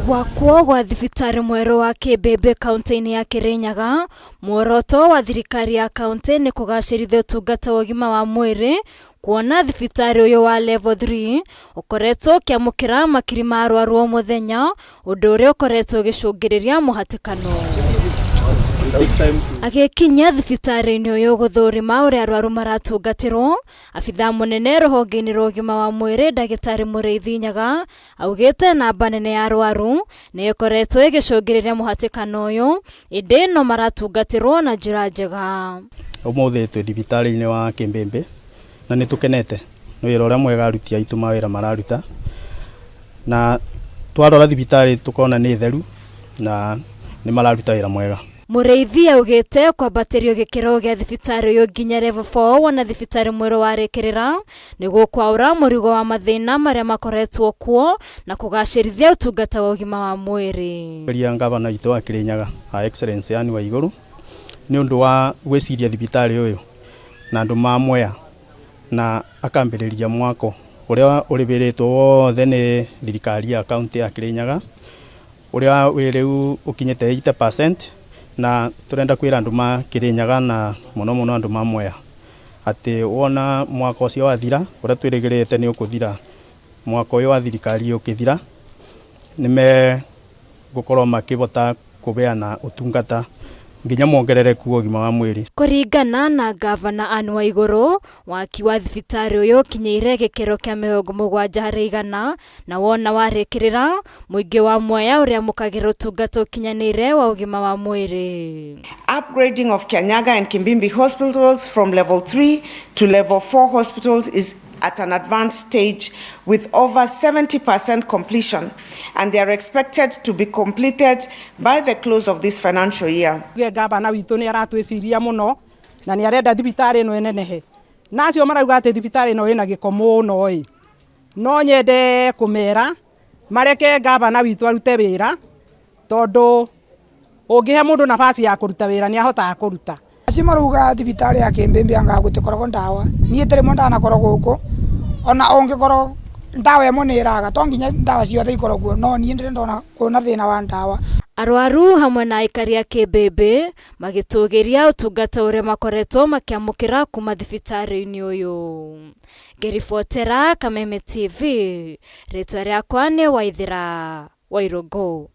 Gwakwo gwa thibitari mweru wa Kimbimbi kaunti-ini ya Kirinyaga, muoroto wa thirikari ya kaunti ni kugacirithia utungata wa ugima wa mwiri, kuona thibitari uyu wa level 3 ukoretwo kiamukira makiri ma arwaru o muthenya, undu uria ukoretwo ugicungiriria muhatikano. Agikinya thibitari-ini uyu guthurima uria arwaru maratungatirwo, abitha munene ruhonge-ini rwa ugima wa mwiri Ndagitari Muriithi Nyaga augite namba nene ya arwaru ni ikoretwo igicungiriria muhatikano uyu, indi no maratungatirwo na njira njega. Umuthi twi thibitari-ini wa Kimbimbi na nitukenete ni wira uria mwega aruti aitu mawira mararuta, na twarora thibitari tukona ni theru na ni mararuta wira mwega. Muriithi augite kwambatirio gikiro gia thibitari uyu nginya level 4 wana thibitari mweru warikirira niguo kwaura murigo wa mathina maria makoretwo kuo na kugacirithia utungata wa ugima wa mwiri. Ria ngavana itu wa Kirinyaga Excellency Anne Waiguru ni undu wa gwiciria thibitari uyu na andu mamweya na akambiriria mwako uria uribiritwo wothe ni thirikari ya kaunti ya Kirinyaga uria wiriu ukinyete 80%, na turenda kwira andu ma Kirinyaga na muno andu mamweya ati wona mwako ucio wathira uria twirigirite ni ukuthira mwako uyu wa thirikari ukithira nime gukorwo makibota kubeana utungata nginya mongerereku ugima wa mwiri. Kuringana na Gavana Anne Waiguru, waki wa thibitari uyu kinyeire gikiro kia 70% na wona warikirira muingi wa Mwea uria mukagira utungata ukinyanire wa ugima wa mwiri. Upgrading of Kianyaga and Kimbimbi hospitals from level 3 to level 4 hospitals is at an advanced stage with over 70% completion, and they are expected to be completed by the close of this financial year. Gavana witu ni aratwiciria muno na ni arenda thibitari ino enenehe, nacio marauga ati thibitari ino ina giko muno no nyende kumera mareke gavana witu arute wira, tondu ungihe mundu nafasi ya kuruta wira ni ahotaga kuruta. Acimaruga thibitari ya Kimbimbi anga gutikoragwo ndawa nie tiri mo ndanakoro guku ona ungikoro ndawa emo ni iraga to nginya ndawa ciothe ikoragwo no nie ndire ndona kuona thina wa ndawa. Arwaru hamwe na aikari a Kimbimbi magitugiria utungata uria makoretwo makiamukira kuma thibitari-ini uyu. Ngiribotera Kameme TV, ritwa riakwa ni Waithira Wairogo.